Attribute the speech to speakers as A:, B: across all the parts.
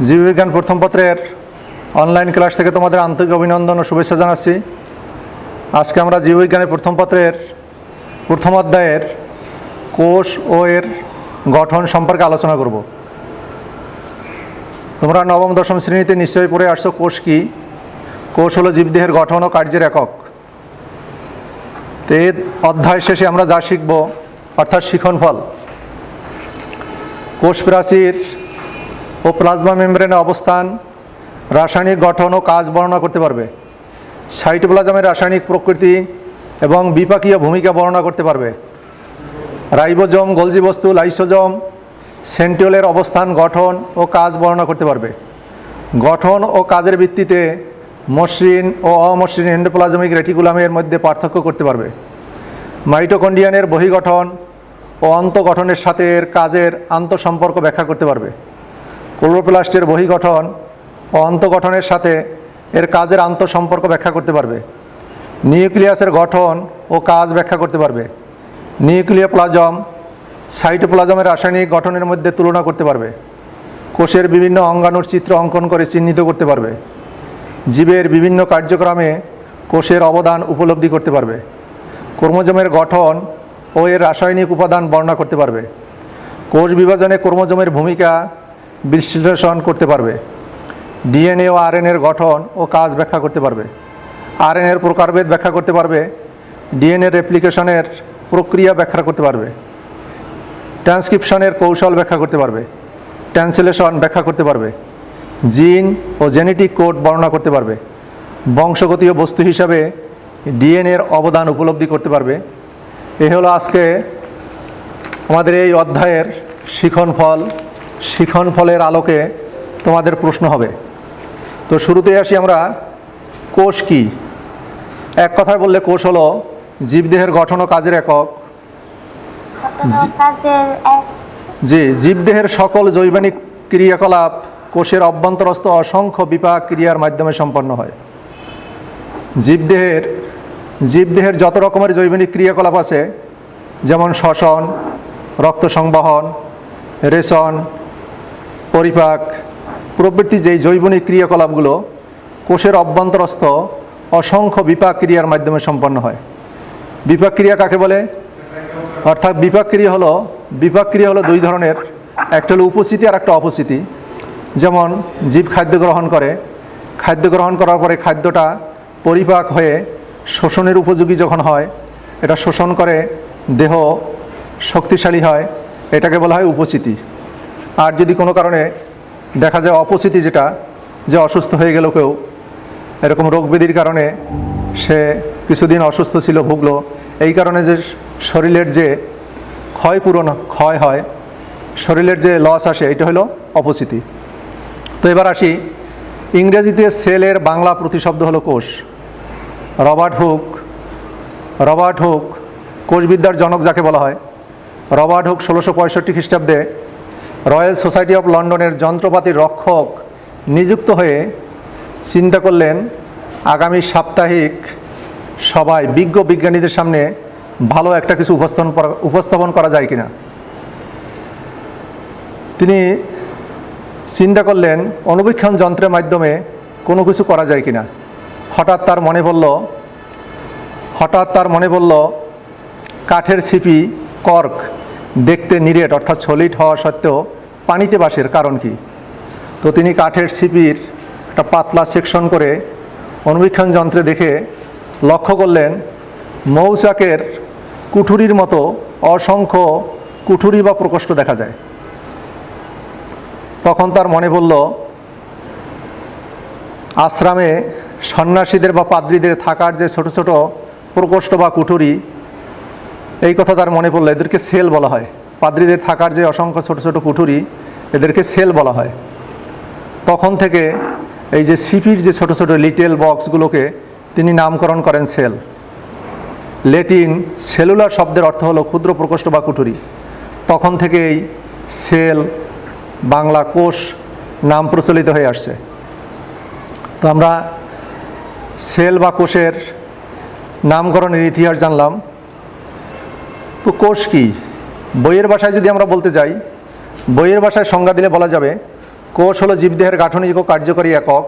A: জীববিজ্ঞান প্রথম পত্রের অনলাইন ক্লাস থেকে তোমাদের আন্তরিক অভিনন্দন ও শুভেচ্ছা জানাচ্ছি। আজকে আমরা জীববিজ্ঞানের প্রথম পত্রের প্রথম অধ্যায়ের কোষ ও এর গঠন সম্পর্কে আলোচনা করব। তোমরা নবম দশম শ্রেণীতে নিশ্চয়ই পড়ে আসছো কোষ কী। কোষ হলো জীবদেহের গঠন ও কার্যের একক। তো এই অধ্যায় শেষে আমরা যা শিখব অর্থাৎ শিখনফল, কোষ প্রাচীর ও প্লাজমা মেমব্রেনের অবস্থান, রাসায়নিক গঠন ও কাজ বর্ণনা করতে পারবে। সাইটোপ্লাজমের রাসায়নিক প্রকৃতি এবং বিপাকীয় ভূমিকা বর্ণনা করতে পারবে। রাইবোজোম, গোলজি বস্তু, লাইসোজোম, সেন্ট্রিওলের অবস্থান, গঠন ও কাজ বর্ণনা করতে পারবে। গঠন ও কাজের ভিত্তিতে মসৃণ ও অমসৃণ এন্ডোপ্লাজমিক রেটিকুলামের মধ্যে পার্থক্য করতে পারবে। মাইটোকন্ড্রিয়ানের বহিগঠন ও অন্তঃগঠনের সাথে এর কাজের আন্তঃসম্পর্ক ব্যাখ্যা করতে পারবে। ক্লোরোপ্লাস্টের বহিগঠন ও অন্তঃগঠনের সাথে এর কাজের আন্তঃসম্পর্ক ব্যাখ্যা করতে পারবে। নিউক্লিয়াসের গঠন ও কাজ ব্যাখ্যা করতে পারবে। নিউক্লিওপ্লাজম, সাইটোপ্লাজমের রাসায়নিক গঠনের মধ্যে তুলনা করতে পারবে। কোষের বিভিন্ন অঙ্গাণুর চিত্র অঙ্কন করে চিহ্নিত করতে পারবে। জীবের বিভিন্ন কার্যক্রমে কোষের অবদান উপলব্ধি করতে পারবে। ক্রোমোজোমের গঠন ও এর রাসায়নিক উপাদান বর্ণনা করতে পারবে। কোষ বিভাজনে ক্রোমোজোমের ভূমিকা বিশ্লেষণ করতে পারবে। ডিএনএ ও আরএনএর গঠন ও কাজ ব্যাখ্যা করতে পারবে। আরএনএর প্রকারভেদ ব্যাখ্যা করতে পারবে। ডিএনএ রেপ্লিকেশনের প্রক্রিয়া ব্যাখ্যা করতে পারবে। ট্রান্সক্রিপশনের কৌশল ব্যাখ্যা করতে পারবে। ট্রান্সলেশন ব্যাখ্যা করতে পারবে। জিন ও জেনেটিক কোড বর্ণনা করতে পারবে। বংশগতীয় বস্তু হিসাবে ডিএনএর অবদান উপলব্ধি করতে পারবে। এ হলো আজকে আমাদের এই অধ্যায়ের শিখনফল। শিখনফলের আলোকে তোমাদের প্রশ্ন হবে। তো শুরুতেই আসি আমরা, কোষ কী? এক কথায় বললে কোষ হলো জীবদেহের গঠন ও কাজের একক। জীবদেহের সকল জৈবনিক ক্রিয়াকলাপ কোষের অভ্যন্তরস্থ অসংখ্য বিপাক ক্রিয়ার মাধ্যমে সম্পন্ন হয়। জীবদেহের যত রকমের জৈবনিক ক্রিয়াকলাপ আছে, যেমন শ্বসন, রক্ত সংবহন, রেচন, পরিপাক প্রভৃতি যেই জৈবনিক ক্রিয়াকলাপগুলো কোষের অভ্যন্তরস্থ অসংখ্য বিপাক ক্রিয়ার মাধ্যমে সম্পন্ন হয়। বিপাক ক্রিয়া কাকে বলে? অর্থাৎ বিপাক ক্রিয়া হলো দুই ধরনের, একটা হলো উপস্থিতি আর একটা অপস্থিতি। যেমন জীব খাদ্য গ্রহণ করে, খাদ্য গ্রহণ করার পরে খাদ্যটা পরিপাক হয়ে শোষণের উপযোগী যখন হয়, এটা শোষণ করে দেহ শক্তিশালী হয়, এটাকে বলা হয় উপস্থিতি। আর যদি কোনো কারণে দেখা যায় অপস্থিতি, যেটা যে অসুস্থ হয়ে গেল কেউ, এরকম রোগ ব্যাধির কারণে সে কিছুদিন অসুস্থ ছিল, ভুগলো, এই কারণে যে শরীরের যে ক্ষয় হয়, শরীরের যে লস আসে, এটা হলো অপস্থিতি। তো এবার আসি, ইংরেজিতে সেলের বাংলা প্রতিশব্দ হলো কোষ। রবার্ট হুক কোষবিদ্যার জনক যাকে বলা হয়। রবার্ট হুক 1665 খ্রিস্টাব্দে রয়্যাল সোসাইটি অফ লন্ডনের যন্ত্রপাতির রক্ষক নিযুক্ত হয়ে চিন্তা করলেন, আগামী সাপ্তাহিক সভায় বিজ্ঞ বিজ্ঞানীদের সামনে ভালো একটা কিছু উপস্থাপন করা যায় কিনা। তিনি চিন্তা করলেন অণুবীক্ষণ যন্ত্রের মাধ্যমে কোনো কিছু করা যায় কিনা। হঠাৎ তার মনে পড়ল কাঠের ছিপি, কর্ক দেখতে নিরেট অর্থাৎ সলিড হওয়া সত্ত্বেও পানিতে বাসের কারণ কি। তো তিনি কাঠের ছিপির একটা পাতলা সেকশন করে অণুবীক্ষণ যন্ত্রে দেখে লক্ষ্য করলেন মৌচাকের কুঠুরির মতো অসংখ্য কুঠুরি বা প্রকোষ্ঠ দেখা যায়। তখন তার মনে পড়ল আশ্রমে সন্ন্যাসীদের বা পাদ্রীদের থাকার যে ছোট ছোট প্রকোষ্ঠ বা কুঠুরি, এই কথা তার মনে পড়ল। এদেরকে সেল বলা হয়। পাদ্রীদের থাকার যে অসংখ্য ছোট ছোট কুঠুরি, এদেরকে সেল বলা হয়। তখন থেকে এই যে সিপির যে ছোট ছোট লিটেল বক্সগুলোকে তিনি নামকরণ করেন সেল। ল্যাটিন সেলুলার শব্দের অর্থ হলো ক্ষুদ্র প্রকোষ্ঠ বা কুঠুরি। তখন থেকে এই সেল, বাংলা কোষ নাম প্রচলিত হয়ে আসছে। তো আমরা সেল বা কোষের নামকরণের ইতিহাস জানলাম। তো কোষ কী? বইয়ের ভাষায় যদি আমরা বলতে যাই, বইয়ের ভাষায় সংজ্ঞা দিলে বলা যাবে কোষ হলো জীবদেহের গাঠনিক ও কার্যকরী একক,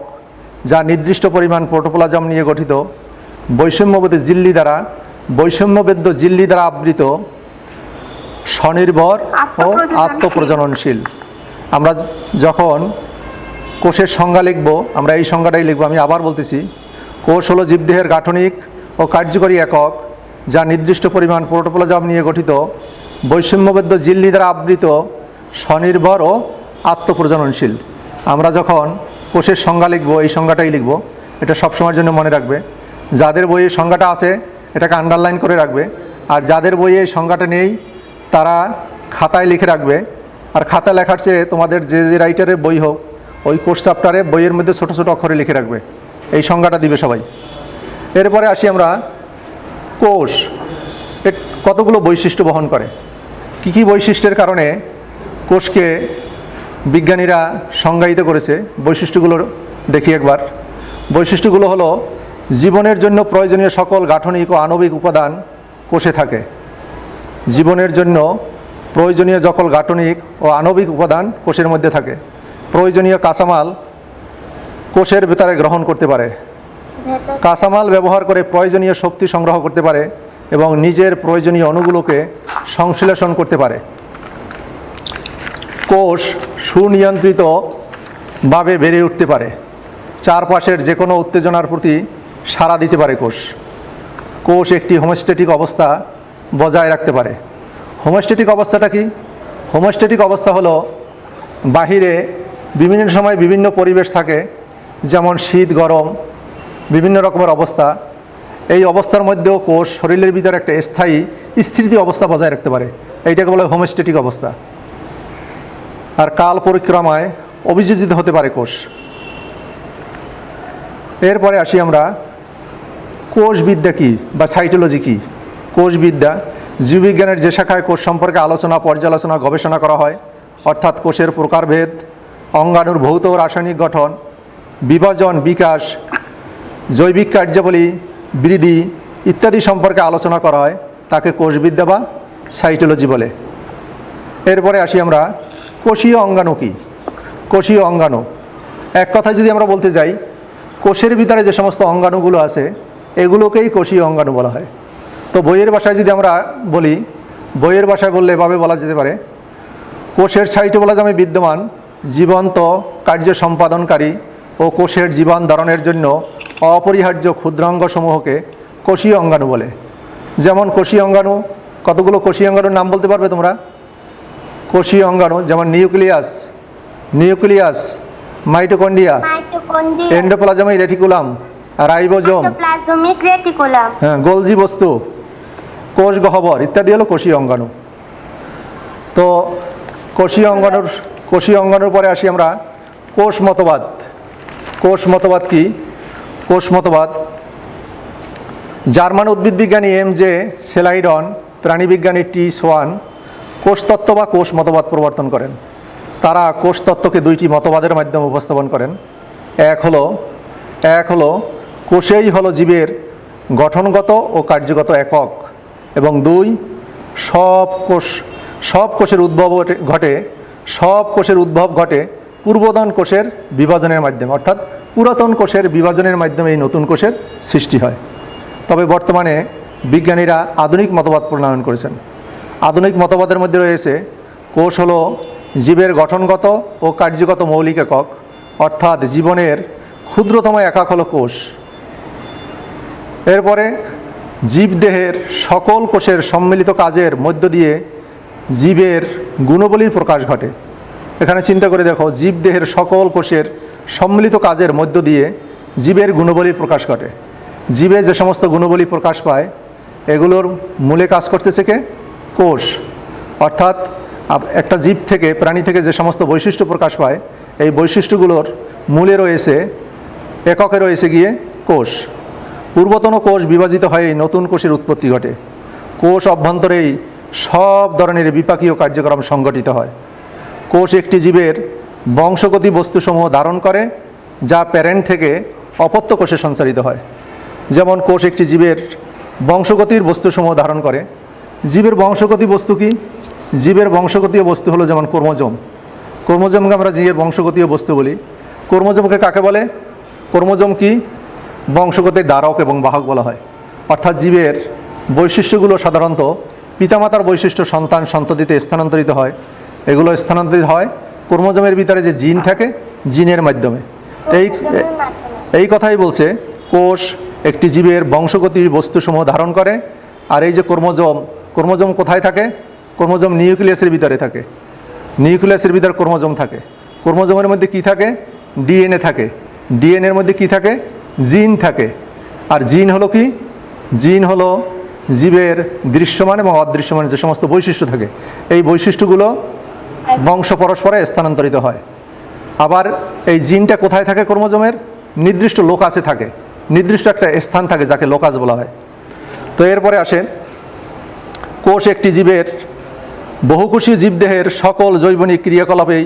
A: যা নির্দিষ্ট পরিমাণ প্রোটোপ্লাজম নিয়ে গঠিত, বৈষম্যবেদ্য ঝিল্লি দ্বারা আবৃত, স্বনির্ভর ও আত্মপ্রজননশীল। আমরা যখন কোষের সংজ্ঞা লিখব, আমরা এই সংজ্ঞাটাই লিখব। আমি আবার বলতেছি, কোষ হলো জীবদেহের গাঠনিক ও কার্যকরী একক, যা নির্দিষ্ট পরিমাণ প্রোটোপ্লাজম নিয়ে গঠিত, বৈষম্যবেদ্য ঝিল্লি দ্বারা আবৃত, স্বনির্ভর ও আত্মপ্রজননশীল। আমরা যখন কোষের সংজ্ঞা লিখব, এই সংজ্ঞাটাই লিখব। এটা সবসময়ের জন্য মনে রাখবে। যাদের বইয়ে সংজ্ঞাটা আছে এটাকে আন্ডারলাইন করে রাখবে, আর যাদের বইয়ে এই সংজ্ঞাটা নেই তারা খাতায় লিখে রাখবে। আর খাতায় লেখার চেয়ে তোমাদের যে রাইটারের বই হোক, ওই কোর্স চ্যাপ্টারে বইয়ের মধ্যে ছোট ছোট অক্ষরে লিখে রাখবে, এই সংজ্ঞাটা দিবে সবাই। এরপরে আসি আমরা, কোষ কতগুলো বৈশিষ্ট্য বহন করে, কি কি বৈশিষ্ট্যের কারণে কোষকে বিজ্ঞানীরা সংজ্ঞায়িত করেছে, বৈশিষ্ট্যগুলো দেখি একবার। বৈশিষ্ট্যগুলো হলো, জীবনের জন্য প্রয়োজনীয় সকল গাঠনিক ও আণবিক উপাদান কোষে থাকে। জীবনের জন্য প্রয়োজনীয় সকল গাঠনিক ও আণবিক উপাদান কোষের মধ্যে থাকে। প্রয়োজনীয় কাঁচামাল কোষের ভেতরে গ্রহণ করতে পারে, কাঁচামাল ব্যবহার করে প্রয়োজনীয় শক্তি সংগ্রহ করতে পারে এবং নিজের প্রয়োজনীয় অণুগুলোকে সংশ্লেষণ করতে পারে। কোষ সুনিয়ন্ত্রিতভাবে বেড়ে উঠতে পারে, চারপাশের যে কোনো উত্তেজনার প্রতি সাড়া দিতে পারে। কোষ একটি হোমিওস্ট্যাটিক অবস্থা বজায় রাখতে পারে। হোমিওস্ট্যাটিক অবস্থাটা কি? হোমিওস্ট্যাটিক অবস্থা হলো, বাহিরে বিভিন্ন সময় বিভিন্ন পরিবেশ থাকে, যেমন শীত গরম বিভিন্ন রকমের অবস্থা। এই অবস্থার মধ্যেও কোষ শরীরের ভিতরে একটা স্থায়ী স্থিতি অবস্থা বজায় রাখতে পারে, এইটাকে বলে হোমিওস্ট্যাটিক অবস্থা। আর কাল পরিক্রমায় অভিযোজিত হতে পারে কোষ। এরপরে আসি আমরা, কোষবিদ্যা কী বা সাইটোলজি কী? কোষবিদ্যা জীববিজ্ঞানের যে শাখায় কোষ সম্পর্কে আলোচনা, পর্যালোচনা, গবেষণা করা হয়, অর্থাৎ কোষের প্রকারভেদ, অঙ্গাণুর ভৌত ও রাসায়নিক গঠন, বিভাজন, বিকাশ, জৈবিক কার্যাবলী, বৃদ্ধি ইত্যাদি সম্পর্কে আলোচনা করা হয়, তাকে কোষবিদ্যা বা সাইটোলজি বলে। এরপরে আসি আমরা, কোষীয় অঙ্গাণু কী? কোষীয় অঙ্গাণু, এক কথায় যদি আমরা বলতে যাই, কোষের ভিতরে যে সমস্ত অঙ্গাণুগুলো আছে এগুলোকেই কোষীয় অঙ্গাণু বলা হয়। তো বইয়ের ভাষায় যদি আমরা বলি, বইয়ের ভাষায় বললে এভাবে বলা যেতে পারে, কোষের সাইটোপ্লাজমে বিদ্যমান জীবন্ত কার্য সম্পাদনকারী ও কোষের জীবন ধারণের জন্য অপরিহার্য ক্ষুদ্রাঙ্গসমূহকে কোষীয় অঙ্গাণু বলে। যেমন কোষীয় অঙ্গাণু, কতগুলো কোষীয় অঙ্গাণুর নাম বলতে পারবে তোমরা? কোষীয় অঙ্গাণু যেমন nucleus, mitochondria, endoplasmic reticulum, ribosome, হ্যাঁ, গোলজি বস্তু, কোষ গহ্বর ইত্যাদি হলো কোষীয় অঙ্গাণু। তো কোষীয় অঙ্গাণুর পরে আসি আমরা কোষ মতবাদ। কোষ মতবাদ কি? কোষ মতবাদ জার্মান উদ্ভিদবিজ্ঞানী এম.জে. সেলাইডন, প্রাণীবিজ্ঞানী টি. সোয়ান কোষতত্ত্ব বা কোষ মতবাদ প্রবর্তন করেন। তারা কোষতত্ত্বকে দুইটি মতবাদের মাধ্যমে উপস্থাপন করেন। এক হলো কোষেই হলো জীবের গঠনগত ও কার্যগত একক, এবং দুই, সব কোষের উদ্ভব ঘটে পূর্বতন কোষের বিভাজনের মাধ্যমে, অর্থাৎ পুরাতন কোষের বিভাজনের মাধ্যমে এই নতুন কোষের সৃষ্টি হয়। তবে বর্তমানে বিজ্ঞানীরা আধুনিক মতবাদ প্রণয়ন করেছেন। আধুনিক মতবাদের মধ্যে রয়েছে, কোষ হলো জীবের গঠনগত ও কার্যগত মৌলিক একক, অর্থাৎ জীবনের ক্ষুদ্রতম একক হলো কোষ। এরপরে জীবদেহের সকল কোষের সম্মিলিত কাজের মধ্য দিয়ে জীবের গুণবলীর প্রকাশ ঘটে। এখানে চিন্তা করে দেখো, জীবদেহের সকল কোষের সম্মিলিত কাজের মধ্য দিয়ে জীবের গুণবলীর প্রকাশ ঘটে। জীবে যে সমস্ত গুণবলী প্রকাশ পায় এগুলোর মূলে কাজ করতেছে কে? কোষ। অর্থাৎ একটা জীব থেকে, প্রাণী থেকে যে সমস্ত বৈশিষ্ট্য প্রকাশ পায়, এই বৈশিষ্ট্যগুলোর মূলে রয়েছে, এককে রয়েছে গিয়ে কোষ। পূর্বতন কোষ বিভাজিত হয়ে নতুন কোষের উৎপত্তি ঘটে। কোষ অভ্যন্তরেই সব ধরনের বিপাকীয় কার্যক্রম সংগঠিত হয়। কোষ একটি জীবের বংশগতি বস্তুসমূহ ধারণ করে, যা প্যারেন্ট থেকে অপত্য কোষে সঞ্চারিত হয়। যেমন কোষ একটি জীবের বংশগতির বস্তুসমূহ ধারণ করে। জীবের বংশগতি বস্তু কি? জীবের বংশগতীয় বস্তু হলো যেমন ক্রোমোজোম। ক্রোমোজোমকে আমরা জীবের বংশগতীয় বস্তু বলি। ক্রোমোজোমকে কাকে বলে? ক্রোমোজোম কি? বংশগতির ধারক এবং বাহক বলা হয়। অর্থাৎ জীবের বৈশিষ্ট্যগুলো সাধারণত পিতামাতার বৈশিষ্ট্য সন্তান সন্ততিতে স্থানান্তরিত হয়। এগুলো স্থানান্তরিত হয় ক্রোমোজোমের ভিতরে যে জিন থাকে, জিনের মাধ্যমে। এই কথাই বলছে কোষ একটি জীবের বংশগতি বস্তুসমূহ ধারণ করে। আর এই যে ক্রোমোজোম কোথায় থাকে? ক্রোমোজোম নিউক্লিয়াসের ভিতরে থাকে। নিউক্লিয়াসের ভিতরে ক্রোমোজোম থাকে। ক্রোমোজোমের মধ্যে কি থাকে? ডিএনএ থাকে। ডিএনএর মধ্যে কি থাকে? জিন থাকে। আর জিন হলো কি? জিন হলো জীবের দৃশ্যমান এবং অদৃশ্যমান যে সমস্ত বৈশিষ্ট্য থাকে, এই বৈশিষ্ট্যগুলো বংশ পরস্পরে স্থানান্তরিত হয়। আবার এই জিনটা কোথায় থাকে? ক্রোমোজোমের নির্দিষ্ট লোকাসে থাকে, নির্দিষ্ট একটা স্থান থাকে যাকে লোকাস বলা হয়। তো এরপরে আসে কোষ একটি জীবের বহুকোষীয় জীবদেহের সকল জৈবনিক ক্রিয়াকলাপেই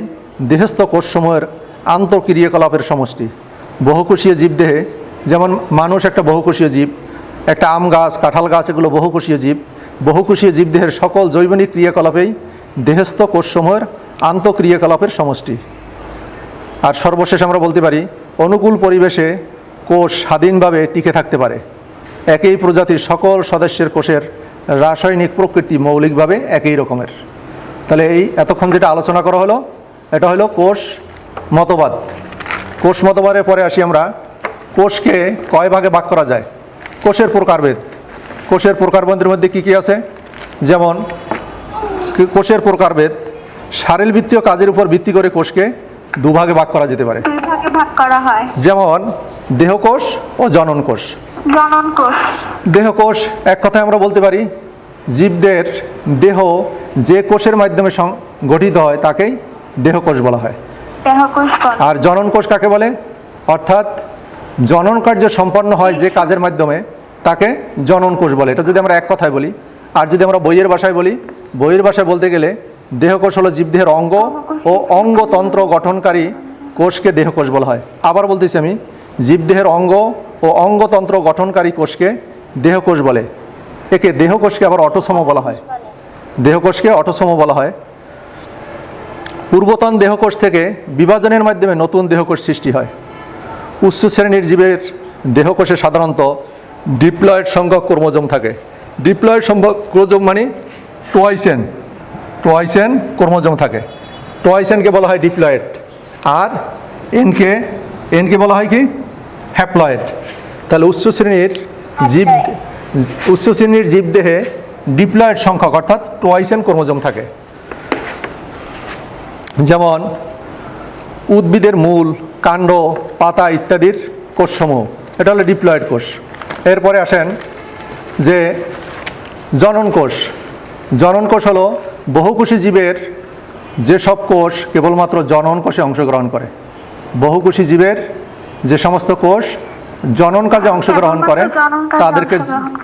A: দেহস্থ কোষসমূহের আন্তঃক্রিয়াকলাপের সমষ্টি। বহুকোষীয় জীবদেহে, যেমন মানুষ একটা বহুকোষীয় জীব, একটা আম গাছ, কাঁঠাল গাছ, এগুলো বহুকোষীয় জীব। বহুকোষীয় জীবদেহের সকল জৈবনিক ক্রিয়াকলাপেই দেহস্থ কোষসমূহের আন্তঃক্রিয়াকলাপের সমষ্টি। আর সর্বশেষ আমরা বলতে পারি অনুকূল পরিবেশে কোষ স্বাধীনভাবে টিকে থাকতে পারে। একই প্রজাতির সকল সদস্যের কোষের রাসায়নিক প্রকৃতি মৌলিকভাবে একই রকমের। তাহলে এই এতক্ষণ যেটা আলোচনা করা হলো, এটা হলো কোষ মতবাদ। কোষ মতবাদের পরে আসি আমরা কোষকে কয় ভাগে ভাগ করা যায়। কোষের প্রকারভেদ। কোষের প্রকারভেদের মধ্যে কী কী আছে? যেমন কোষের প্রকারভেদ শারীরবৃত্তীয় কাজের উপর ভিত্তি করে কোষকে দুভাগে ভাগ করা যেতে পারে।
B: দুই ভাগে ভাগ করা হয়।
A: যেমন দেহকোষ ও জনন কোষ।
B: জনন কোষ।
A: দেহকোষ এক কথায় আমরা বলতে পারি জীবদের দেহ যে কোষের মাধ্যমে গঠিত হয় তাকেই দেহকোষ বলা হয়।
B: দেহকোষ বলে।
A: আর জনন কোষ কাকে বলে? অর্থাৎ জনন কার্য সম্পন্ন হয় যে কাজের মাধ্যমে তাকে জনন কোষ বলে। এটা যদি আমরা এক কথায় বলি। আর যদি আমরা বইয়ের ভাষায় বলি, বইয়ের ভাষায় বলতে গেলে দেহকোষ হলো জীবদেহের অঙ্গ ও অঙ্গতন্ত্র গঠনকারী কোষকে দেহকোষ বলা হয়। আবার বলতেছি আমি, জীবদেহের অঙ্গ ও অঙ্গতন্ত্র গঠনকারী কোষকে দেহকোষ বলে। একে দেহকোষকে আবার অটোসোম বলা হয়। দেহকোষকে অটোসোম বলা হয়। পূর্বতন দেহকোষ থেকে বিভাজনের মাধ্যমে নতুন দেহকোষ সৃষ্টি হয়। উচ্চ শ্রেণীর জীবের দেহকোষে সাধারণত ডিপ্লয়েড সংখ্যক ক্রোমোজোম থাকে। ডিপ্লয়েড সংখ্যক ক্রোমোজোম মানে টোয়াইসেন ক্রোমোজোম থাকে। টোয়াইসেনকে বলা হয় ডিপ্লয়েড। আর এনকে বলা হয় কি? হ্যাপ্লয়েড। তাহলে উচ্চ শ্রেণীর জীবদেহে ডিপ্লয়েড সংখ্যক অর্থাৎ টোয়াইসেন ক্রোমোজোম থাকে। যেমন উদ্ভিদের মূল, কাণ্ড, পাতা ইত্যাদির কোষসমূহ, এটা হলো ডিপ্লয়েড কোষ। এরপরে আসেন যে জনন কোষ। জনন কোষ হলো বহুকোষী জীবের যেসব কোষ কেবলমাত্র জনন কোষে অংশগ্রহণ করে। বহুকোষী জীবের যে সমস্ত কোষ জনন কাজে অংশগ্রহণ করে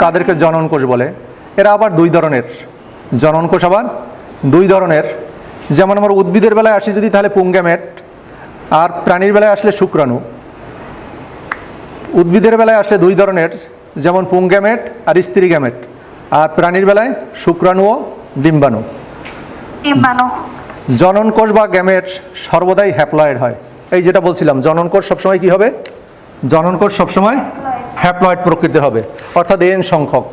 A: তাদেরকে জনন কোষ বলে। এরা আবার দুই ধরনের। জনন কোষ আবার দুই ধরনের। যেমন আমরা উদ্ভিদের বেলায় আসি যদি, তাহলে পুংগ্যামেট, আর প্রাণীর বেলায় আসলে শুক্রাণু। উদ্ভিদের বেলায় আসলে দুই ধরনের, যেমন পুংগ্যামেট আর স্ত্রী গ্যামেট। আর প্রাণীর বেলায় শুক্রাণু ও ডিম্বাণু। জনন কোষ বা গ্যামেট সর্বদাই হ্যাপ্লয়েড হয়। এই যেটা বলছিলাম, জনন কোষ সবসময় কি হবে? জনন কোষ সবসময় হ্যাপ্লয়েড প্রকৃতির হবে, অর্থাৎ এন সংখ্যক।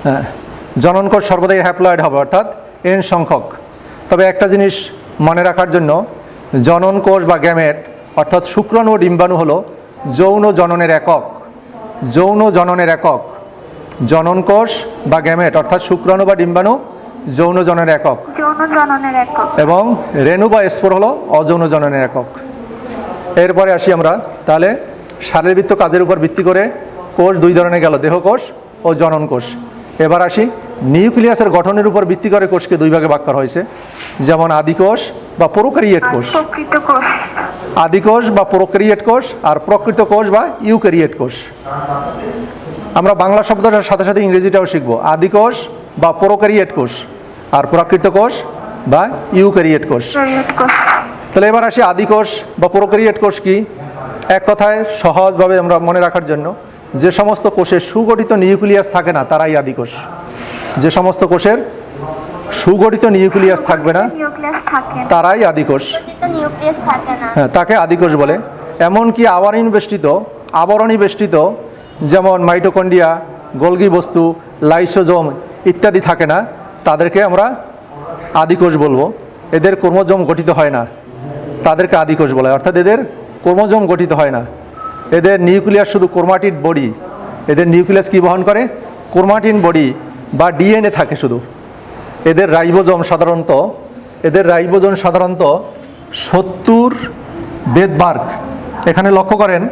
A: হ্যাঁ, জনন কোষ সর্বদাই হ্যাপ্লয়েড হবে, অর্থাৎ এন সংখ্যক। তবে একটা জিনিস মনে রাখার জন্য, জনন কোষ বা গ্যামেট অর্থাৎ শুক্রাণু ও ডিম্বাণু হলো যৌন জননের একক। যৌন জননের একক। জনন কোষ বা গ্যামেট অর্থাৎ শুক্রাণু বা ডিম্বাণু যৌন জননের একক। এবং রেণু বা স্পোর হলো অযৌন জননের একক। এরপরে আসি আমরা তাহলে শারীরবৃত্তীয় কাজের উপর ভিত্তি করে কোষ দুই ধরনের গেল, দেহকোষ ও জনন কোষ। এবার আসি নিউক্লিয়াসের গঠনের উপর ভিত্তি করে কোষকে দুই ভাগে ভাগ করা হয়েছে। যেমন আদিকোষ বা প্রোক্যারিয়েট কোষ। আদিকোষ বা প্রোক্যারিয়েট কোষ আর প্রকৃত কোষ বা ইউক্যারিয়েট কোষ। আমরা বাংলা শব্দটার সাথে সাথে ইংরেজিটাও শিখব। আদিকোষ বা প্রোক্যারিয়েট কোষ আর প্রকৃত কোষ বা ইউক্যারিয়েট কোষ। তাহলে এবার আসি আদিকোষ বা প্রোক্যারিয়েট কোষ কি? এক কথায় সহজভাবে আমরা মনে রাখার জন্য, যে সমস্ত কোষের সুগঠিত নিউক্লিয়াস থাকে না তারাই আদিকোষ। যে সমস্ত কোষের সুগঠিত নিউক্লিয়াস থাকবে না,
B: নিউক্লিয়াস থাকে না।
A: তারাই আদিকোষ।
B: নিউক্লিয়াস থাকে না।
A: হ্যাঁ, তাকে আদিকোষ বলে। এমনকি আবরণী বেষ্টিত যেমন মাইটোকন্ড্রিয়া, গোলগি বস্তু, লাইসোজোম ইত্যাদি থাকে না, তাদেরকে আমরা আদিকোষ বলবো। এদের ক্রোমোজোম গঠিত হয় না, তাদেরকে আদিকোষ বলে। অর্থাৎ এদের ক্রোমোজোম গঠিত হয় না, এদের নিউক্লিয়াস শুধু ক্রোমাটিড বডি। এদের নিউক্লিয়াস কি বহন করে? ক্রোমাটিন বডি বা ডিএনএ থাকে শুধু। এদের রাইবোজোম সাধারণত 70 বেদবার্গ। এখানে লক্ষ্য করেন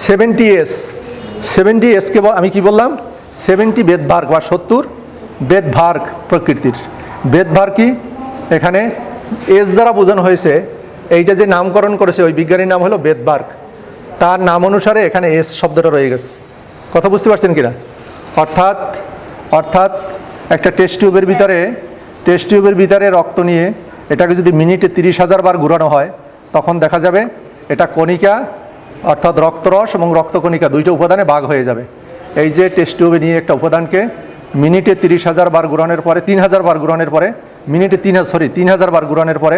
A: 70 কে আমি কি বললাম? 70 বেদবার্গ বা 70 বেদভার্গ প্রকৃতির। বেদভার্গ কি? এখানে এস দ্বারা বোঝানো হয়েছে, এইটা যে নামকরণ করেছে ওই বিজ্ঞানীর নাম হলো বেদবার্গ, তার নাম অনুসারে এখানে এস শব্দটা রয়ে গেছে। কথা বুঝতে পারছেন কিনা? অর্থাৎ একটা টেস্ট টিউবের ভিতরে রক্ত নিয়ে এটাকে যদি মিনিটে 30,000 বার ঘুরানো হয়, তখন দেখা যাবে এটা কণিকা, অর্থাৎ রক্তরস এবং রক্তকণিকা দুইটা উপাদানে ভাগ হয়ে যাবে। এই যে টেস্ট টিউবে নিয়ে একটা উপাদানকে মিনিটে 30,000 বার ঘুরানোর পরে, 3,000 বার ঘুরানোর পরে, মিনিটে 3,000 বার ঘুরানোর পরে,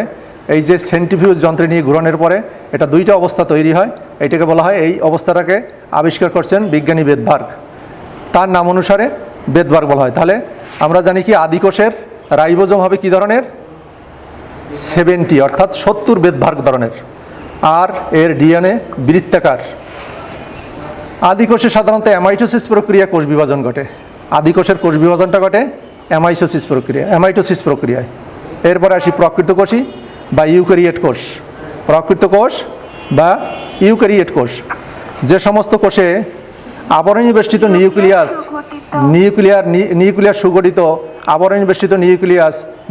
A: এই যে সেন্ট্রিফিউজ যন্ত্রে নিয়ে ঘুরানোর পরে এটা দুইটা অবস্থা তৈরি হয়। এইটাকে বলা হয়, এই অবস্থাটাকে আবিষ্কার করছেন বিজ্ঞানী বেদবার্গ, তার নাম অনুসারে বেদবার্গ বলা হয়। তাহলে আমরা জানি কি আদিকোষের রাইবোজোম হবে কি ধরনের? 70, অর্থাৎ 70 বেদভার্গ ধরনের। আর এর ডিএনএ বৃত্তাকার। আদিকোষে সাধারণত অ্যামাইটোসিস প্রক্রিয়া কোষ বিভাজন ঘটে। আদিকোষের কোষ বিভাজনটা ঘটে অ্যামাইটোসিস প্রক্রিয়ায়। এরপরে আসি প্রকৃত কোষী বা ইউক্যারিওট কোষ। প্রকৃত কোষ বা ইউক্যারিওট কোষ, যে সমস্ত কোষে আবরণী বেষ্টিত নিউক্লিয়ার সুগঠিত আবরণী বেষ্টিত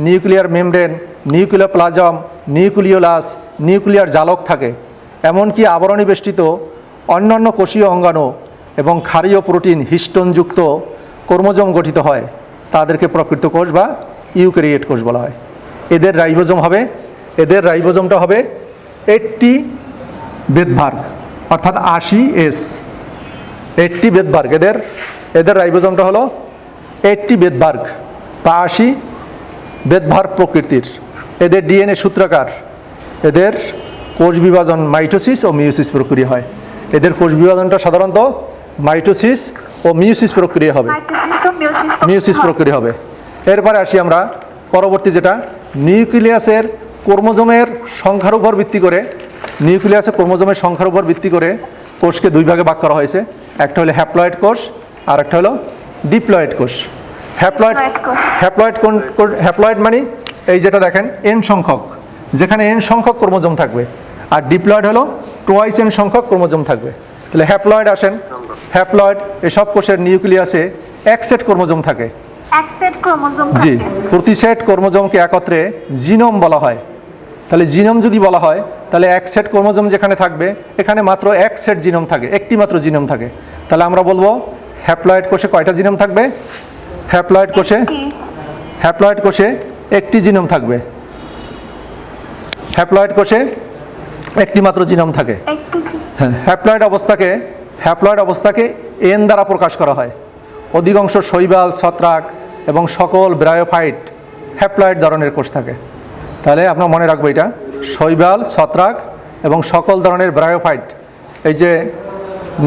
A: nuclear membrane, nucleoplasm, nucleolus, nuclear জালক থাকে। এমনকি আবরণী বেষ্টিত অন্যান্য কোষীয় অঙ্গাণু এবং ক্ষারীয় প্রোটিন হিস্টোনযুক্ত ক্রোমোজোম গঠিত হয়, তাদেরকে প্রকৃত কোষ বা ইউক্যারিওট কোষ বলা হয়। এদের রাইবোজোমটা হবে 80 বেদভার্গ, অর্থাৎ 80 বেদভার্গ। এদের রাইবোজোমটা হলো 80 বেদভার্গ বা 80 বেদভার্গ প্রকৃতির। এদের ডিএনএ সূত্রাকার। এদের কোষ বিভাজন মাইটোসিস ও মিওসিস প্রক্রিয়া হয়। এদের কোষ বিভাজনটা সাধারণত মাইটোসিস ও মিওসিস প্রক্রিয়া হবে। এরপরে আসি আমরা পরবর্তী, যেটা নিউক্লিয়াসের ক্রোমোজোমের সংখ্যার উপর ভিত্তি করে কোষকে দুই ভাগে ভাগ করা হয়েছে। একটা হলো হ্যাপ্লয়েড কোষ আর একটা হলো ডিপ্লয়েড কোষ। হ্যাপ্লয়েড মানে এই যেটা দেখেন এন সংখ্যক, যেখানে এন সংখ্যক ক্রোমোজোম থাকবে, আর ডিপ্লয়েড হলো টোয়াইস এন সংখ্যক ক্রোমোজোম থাকবে। তাহলে হ্যাপ্লয়েড এসব কোষের নিউক্লিয়াসে এক সেট ক্রোমোজোম থাকে। জি, প্রতি সেট ক্রোমোজোমকে একত্রে জিনোম বলা হয়। তাহলে জিনোম যদি বলা হয়, তাহলে এক সেট ক্রোমোজোম যেখানে থাকবে, এখানে মাত্র এক সেট জিনোম থাকে, একটি মাত্র জিনোম থাকে। তাহলে আমরা বলবো হ্যাপ্লয়েড কোষে কয়টা জিনোম থাকবে? হ্যাপ্লয়েড কোষে একটি জিনোম থাকবে। হ্যাপ্লয়েড কোষে একটি মাত্র জিনোম থাকে। হ্যাঁ, হ্যাপ্লয়েড অবস্থাকে এন দ্বারা প্রকাশ করা হয়। অধিকাংশ শৈবাল, ছত্রাক এবং সকল ব্রায়োফাইট হ্যাপ্লয়েড ধরনের কোষ থাকে। তাহলে আপনার মনে রাখবো, এটা শৈবাল, ছত্রাক এবং সকল ধরনের ব্রায়োফাইট। এই যে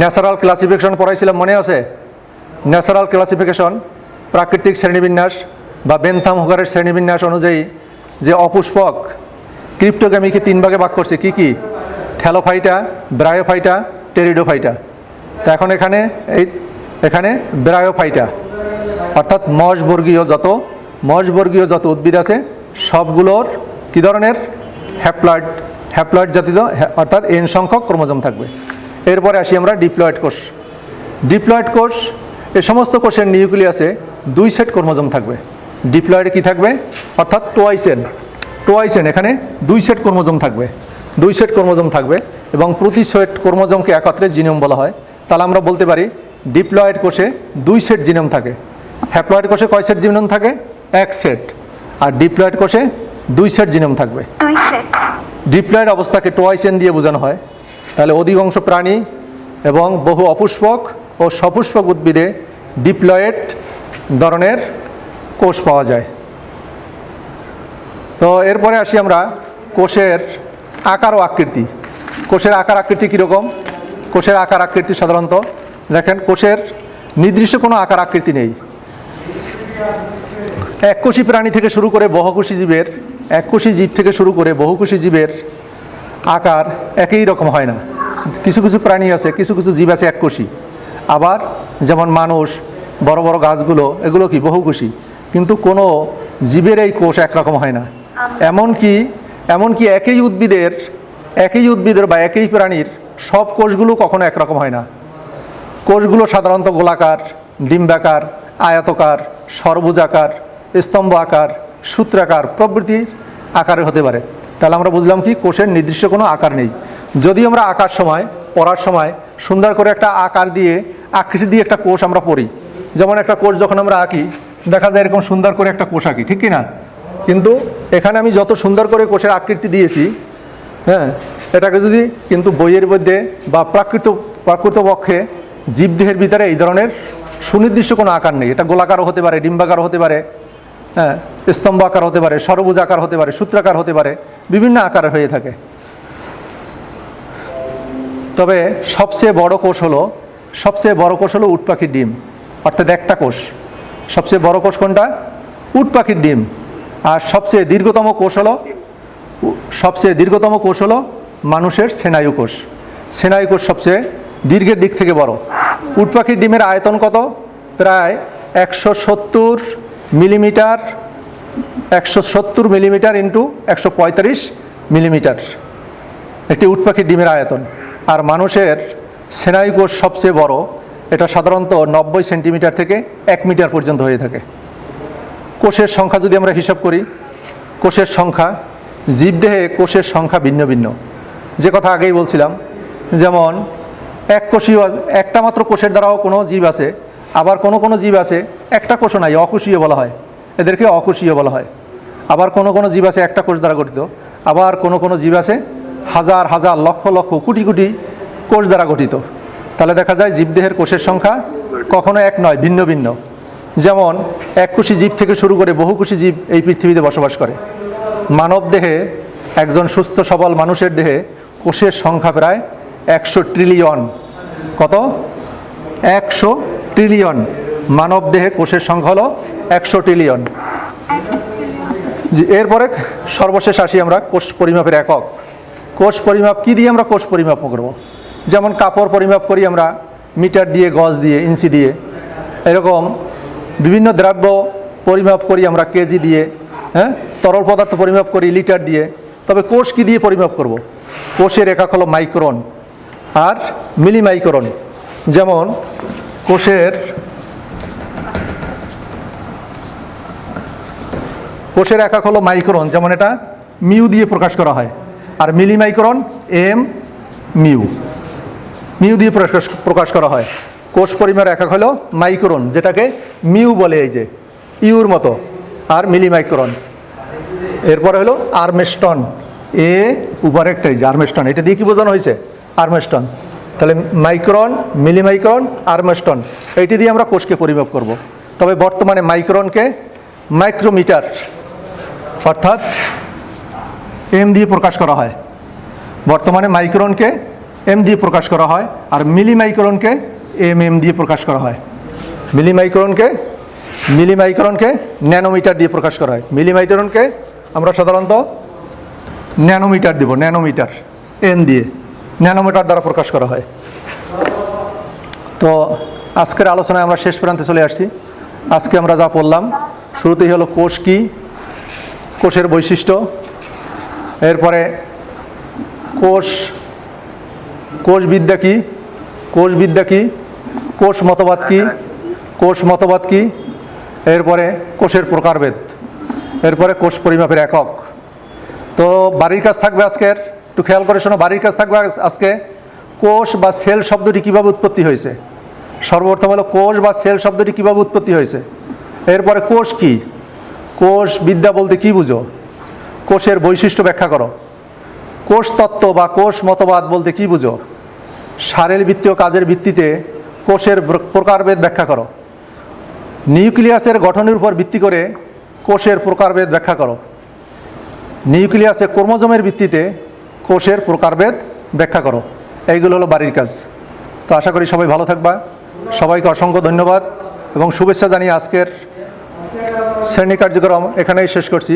A: ন্যাচারাল ক্লাসিফিকেশন পড়াইছিলাম, মনে আছে? ন্যাচারাল ক্লাসিফিকেশন, প্রাকৃতিক শ্রেণীবিন্যাস বা বেনথাম হুকারের শ্রেণীবিন্যাস অনুযায়ী যে অপুষ্পক ক্রিপ্টোগ্যামিকে 3 ভাগে ভাগ করছে। কি? Thallophyta, bryophyta, pteridophyta. তো এখন এখানে ব্রায়োফাইটা, অর্থাৎ মশবর্গীয় যত উদ্ভিদ আছে সবগুলোর কি ধরনের? হ্যাপ্লয়েড জাতীয়, অর্থাৎ এন সংখ্যক ক্রোমোজোম থাকবে। এরপরে আসি আমরা ডিপ্লয়েড কোষ। এই সমস্ত কোষের নিউক্লিয়াসে 2 সেট ক্রোমোজোম থাকবে। ডিপ্লয়েডে কি থাকবে? অর্থাৎ টোয়াইস এন, এখানে 2 সেট ক্রোমোজোম থাকবে এবং প্রতি সেট ক্রোমোজোমকে একত্রে জিনোম বলা হয়। তাহলে আমরা বলতে পারি ডিপ্লয়েড কোষে 2 সেট জিনোম থাকে। হ্যাপ্লয়েড কোষে কয় সেট জিনোম থাকে? 1 সেট। আর ডিপ্লয়েড কোষে 2 সেট জিনোম থাকবে। ডিপ্লয়েড অবস্থাকে টোয়াইস এন দিয়ে বোঝানো হয়। তাহলে অধিকাংশ প্রাণী এবং বহু অপুষ্পক ও সপুষ্পক উদ্ভিদে ডিপ্লয়েড ধরনের কোষ পাওয়া যায়। তো এরপরে আসি আমরা কোষের আকার ও আকৃতি। কোষের আকার আকৃতি কীরকম? কোষের আকার আকৃতি সাধারণত দেখেন, কোষের নির্দিষ্ট কোনো আকার আকৃতি নেই। এককোষী প্রাণী থেকে শুরু করে বহুকোষী জীবের, এককোষী জীব থেকে শুরু করে বহুকোষী জীবের আকার একই রকম হয় না। কিছু কিছু প্রাণী আছে, কিছু কিছু জীব আছে এককোষী, আবার যেমন মানুষ, বড় বড় গাছগুলো, এগুলো কি বহুকোষী, কিন্তু কোনো জীবের এই কোষ একরকম হয় না। এমনকি একই উদ্ভিদের বা একই প্রাণীর সব কোষগুলো কখনো একরকম হয় না। কোষগুলো সাধারণত গোলাকার, ডিম্বাকার, আয়তাকার, ষড়ভুজাকার, স্তম্ভ আকার, সূত্রাকার প্রভৃতির আকারের হতে পারে। তাহলে আমরা বুঝলাম কি কোষের নির্দিষ্ট কোনো আকার নেই। যদি আমরা পড়ার সময় সুন্দর করে একটা আকার দিয়ে, আকৃতি দিয়ে একটা কোষ আমরা পড়ি, যেমন একটা কোষ যখন আমরা আঁকি দেখা যায় এরকম সুন্দর করে একটা কোষ আঁকি, ঠিক কি না? কিন্তু এখানে আমি যত সুন্দর করে কোষের আকৃতি দিয়েছি, হ্যাঁ, এটাকে যদি কিন্তু বইয়ের মধ্যে বা প্রকৃতপক্ষে জীবদেহের ভিতরে এই ধরনের সুনির্দিষ্ট কোনো আকার নেই। এটা গোলাকারও হতে পারে, ডিম্বাকার হতে পারে, হ্যাঁ, স্তম্ভ আকার হতে পারে, ষড়ভুজ আকার হতে পারে, সূত্রাকার হতে পারে, বিভিন্ন আকারে হয়ে থাকে। তবে সবচেয়ে বড় কোষ হলো উট পাখির ডিম, অর্থাৎ একটা কোষ। সবচেয়ে বড় কোষ কোনটা? উট পাখির ডিম। আর সবচেয়ে দীর্ঘতম কোষ হলো মানুষের স্নায়ু কোষ। স্নায়ু কোষ সবচেয়ে দীর্ঘের দিক থেকে বড়। উট পাখির ডিমের আয়তন কত? প্রায় 170 মিলিমিটার, 170 মিলিমিটার ইন্টু 135 মিলিমিটার একটি উট পাখির ডিমের আয়তন। আর মানুষের স্নায়ু কোষ সবচেয়ে বড়, এটা সাধারণত 90 সেন্টিমিটার থেকে 1 মিটার পর্যন্ত হয়ে থাকে। কোষের সংখ্যা যদি আমরা হিসাব করি, কোষের সংখ্যা, জীবদেহে কোষের সংখ্যা ভিন্ন ভিন্ন, যে কথা আগেই বলছিলাম। যেমন এককোষীয়, একটা মাত্র কোষের দ্বারাও কোনো জীব আছে, আবার কোনো জীব আছে একটা কোষও নাই, অকোষীয় বলা হয়, এদেরকে অকোষীয় বলা হয়। আবার কোনো জীব আছে একটা কোষ দ্বারা গঠিত, আবার কোনো জীব আছে হাজার হাজার লক্ষ লক্ষ কোটি কোটি কোষ দ্বারা গঠিত। তাহলে দেখা যায় জীবদেহের কোষের সংখ্যা কখনো এক নয়, ভিন্ন ভিন্ন। যেমন এককোষী জীব থেকে শুরু করে বহুকোষী জীব এই পৃথিবীতে বসবাস করে। মানব দেহে, একজন সুস্থ সবল মানুষের দেহে কোষের সংখ্যা প্রায় 100 ট্রিলিয়ন। কত? 100 ট্রিলিয়ন। মানব দেহে কোষের সংখ্যা হলো 100 ট্রিলিয়ন। এরপরে সর্বশেষ আসি আমরা কোষ পরিমাপের একক। কোষ পরিমাপ কী দিয়ে আমরা কোষ পরিমাপ করব? যেমন কাপড় পরিমাপ করি আমরা মিটার দিয়ে, গজ দিয়ে, ইঞ্চি দিয়ে। এরকম বিভিন্ন দ্রব্য পরিমাপ করি আমরা কেজি দিয়ে, হ্যাঁ, তরল পদার্থ পরিমাপ করি লিটার দিয়ে। তবে কোষ কী দিয়ে পরিমাপ করব? কোষের একক হলো মাইক্রন আর মিলিমাইক্রন। যেমন কোষের একক হলো মাইক্রন, যেমন এটা মিউ দিয়ে প্রকাশ করা হয়। আর মিলিমাইক্রন মিউ দিয়ে প্রকাশ করা হয়। কোষ পরিমাপের একক হলো মাইক্রন, যেটাকে মিউ বলে, এই যে ইউর মতো, আর মিলিমাইক্রন। এরপরে হলো আর্মস্টন, উপরে একটা, এই যে আর্মস্টন, এটা দিয়ে কি বোঝানো হয়েছে? আর্মস্টন। তাহলে মাইক্রন, মিলিমাইক্রন, আর্মস্টন, এইটি দিয়ে আমরা কোষকে পরিমাপ করব। তবে বর্তমানে মাইক্রনকে মাইক্রোমিটার অর্থাৎ এম দিয়ে প্রকাশ করা হয়। বর্তমানে মাইক্রনকে এম দিয়ে প্রকাশ করা হয়, আর মিলিমাইক্রনকে এম দিয়ে প্রকাশ করা হয়। মিলিমাইক্রনকে ন্যানোমিটার দিয়ে প্রকাশ করা হয়। মিলিমাইক্রনকে আমরা সাধারণত ন্যানোমিটার দেব, ন্যানোমিটার এন দিয়ে, ন্যানোমিটার দ্বারা প্রকাশ করা হয়। তো আজকের আলোচনায় আমরা শেষ প্রান্তে চলে আসছি। আজকে আমরা যা পড়লাম, শুরুতেই হলো কোষ কী, কোষের বৈশিষ্ট্য, এরপরে কোষবিদ্যা কী, কোষ মতবাদ কী, এরপরে কোষের প্রকারভেদ, এরপরে কোষ পরিমাপের একক। তো বাড়ির কাজ থাকবে আজকের, একটু খেয়াল করে শোনো, বাড়ির কাজ থাকবে আজকে কোষ বা সেল শব্দটি কীভাবে উৎপত্তি হয়েছে। সর্বপ্রথম হলো কোষ বা সেল শব্দটি কীভাবে উৎপত্তি হয়েছে। এরপরে কোষ কী, কোষ বিদ্যা বলতে কী বুঝো, কোষের বৈশিষ্ট্য ব্যাখ্যা করো। কোষ তত্ত্ব বা কোষ মতবাদ বলতে কী বুঝো, শারীরবৃত্তীয় কাজের ভিত্তিতে কোষের প্রকারভেদ ব্যাখ্যা করো। নিউক্লিয়াসের গঠনের উপর ভিত্তি করে কোষের প্রকারভেদ ব্যাখ্যা করো। নিউক্লিয়াসে ক্রোমোজোমের ভিত্তিতে কোষের প্রকারভেদ ব্যাখ্যা করো। এইগুলো হলো বাড়ির কাজ। তো আশা করি সবাই ভালো থাকবা। সবাইকে অসংখ্য ধন্যবাদ এবং শুভেচ্ছা জানিয়ে আজকের শ্রেণী কার্যক্রম এখানেই শেষ করছি।